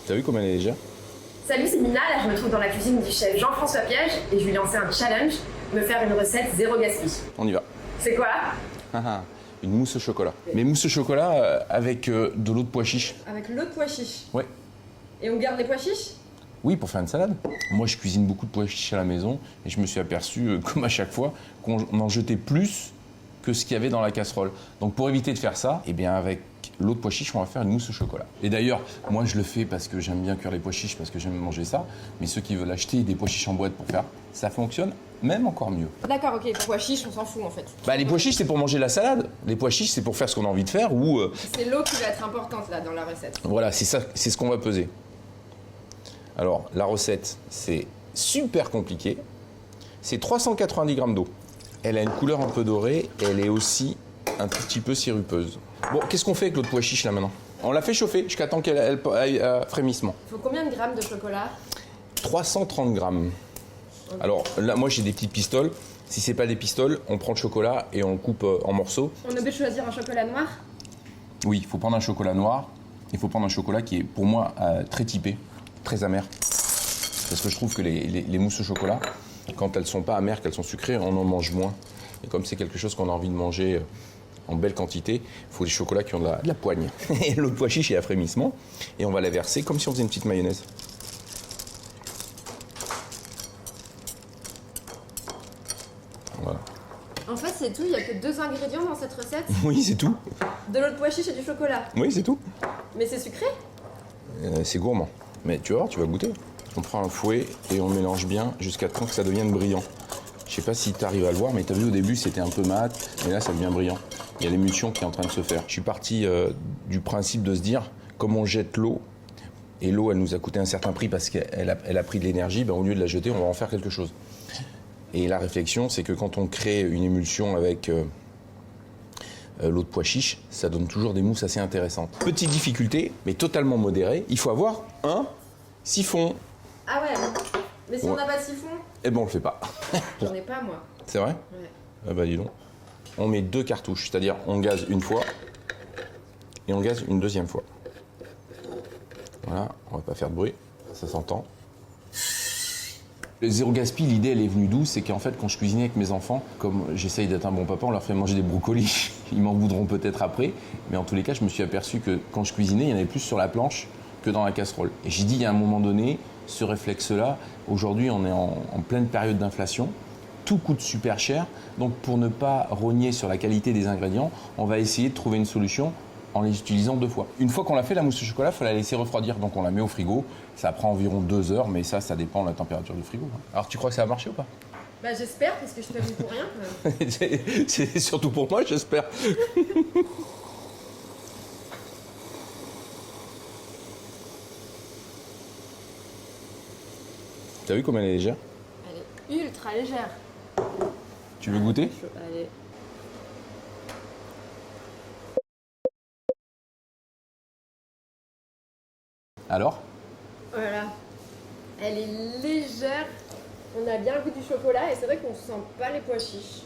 T'as vu comme elle est légère? Salut, c'est Mina, là je me trouve dans la cuisine du chef Jean-François Piège et je lui ai lancé un challenge, me faire une recette zéro gaspille. On y va. C'est quoi? Une mousse au chocolat. Mais mousse au chocolat avec de l'eau de pois chiche. Avec l'eau de pois chiche. Ouais. Et on garde les pois chiches? Oui, pour faire une salade. Moi, je cuisine beaucoup de pois chiches à la maison et je me suis aperçu, comme à chaque fois, qu'on en jetait plus que ce qu'il y avait dans la casserole. Donc, pour éviter de faire ça, eh bien, avec l'eau de pois chiche, on va faire une mousse au chocolat. Et d'ailleurs, moi, je le fais parce que j'aime bien cuire les pois chiches, parce que j'aime manger ça. Mais ceux qui veulent acheter des pois chiches en boîte pour faire, ça fonctionne même encore mieux. D'accord, ok, pois chiches, on s'en fout en fait. Bah, les pois chiches, c'est pour manger la salade. Les pois chiches, c'est pour faire ce qu'on a envie de faire ou... C'est l'eau qui va être importante là dans la recette. Voilà, c'est ça, c'est ce qu'on va peser. Alors, la recette, c'est super compliqué. C'est 390 grammes d'eau. Elle a une couleur un peu dorée et elle est aussi un tout petit peu sirupeuse. Bon, qu'est-ce qu'on fait avec l'eau de pois chiche là maintenant? On la fait chauffer jusqu'à temps qu'elle aille à frémissement. Il faut combien de grammes de chocolat? 330 grammes. Okay. Alors là, moi j'ai des petites pistoles. Si c'est pas des pistoles, on prend le chocolat et on le coupe en morceaux. On a obligé de choisir un chocolat noir? Oui, il faut prendre un chocolat noir. Il faut prendre un chocolat qui est pour moi très typé, très amer. Parce que je trouve que les mousses au chocolat, quand elles sont pas amères, qu'elles sont sucrées, on en mange moins. Et comme c'est quelque chose qu'on a envie de manger en belle quantité, il faut des chocolats qui ont de la poigne. Et l'eau de pois chiche est à frémissement. Et on va la verser comme si on faisait une petite mayonnaise. Voilà. En fait, c'est tout, il n'y a que 2 ingrédients dans cette recette. Oui, c'est tout. De l'eau de pois chiche et du chocolat. Oui, c'est tout. Mais c'est sucré? C'est gourmand. Mais tu vas voir, tu vas goûter. On prend un fouet et on mélange bien jusqu'à temps que ça devienne brillant. Je sais pas si tu arrives à le voir, mais tu as vu au début c'était un peu mat, mais là ça devient brillant. Il y a l'émulsion qui est en train de se faire. Je suis parti du principe de se dire, comme on jette l'eau, et l'eau elle nous a coûté un certain prix parce qu'elle a pris de l'énergie, ben, au lieu de la jeter, on va en faire quelque chose. Et la réflexion, c'est que quand on crée une émulsion avec l'eau de pois chiche, ça donne toujours des mousses assez intéressantes. Petite difficulté, mais totalement modérée, il faut avoir un siphon. Ah ouais, mais si on n'a pas de siphon? Eh ben on le fait pas. J'en ai pas moi. C'est vrai? Ouais. Ah bah dis donc. On met 2 cartouches, c'est-à-dire on gaze une fois et on gaze une deuxième fois. Voilà, on va pas faire de bruit, ça s'entend. Le zéro gaspille, l'idée elle est venue d'où? C'est qu'en fait quand je cuisinais avec mes enfants, comme j'essaye d'être un bon papa, on leur fait manger des brocolis. Ils m'en voudront peut-être après, mais en tous les cas je me suis aperçu que quand je cuisinais, il y en avait plus sur la planche que dans la casserole. Et j'ai dit il y a un moment donné, ce réflexe-là, aujourd'hui on est en pleine période d'inflation, tout coûte super cher, donc pour ne pas rogner sur la qualité des ingrédients, on va essayer de trouver une solution en les utilisant 2 fois. Une fois qu'on l'a fait, la mousse au chocolat, il faut la laisser refroidir, donc on la met au frigo, ça prend environ 2 heures, mais ça dépend de la température du frigo. Alors tu crois que ça va marcher ou pas? Bah j'espère, parce que je t'avoue pour rien. C'est surtout pour moi, j'espère. T'as vu comme elle est légère? Elle est ultra légère. Tu veux goûter? Allez. Alors? Voilà. Elle est légère. On a bien le goût du chocolat et c'est vrai qu'on sent pas les pois chiches.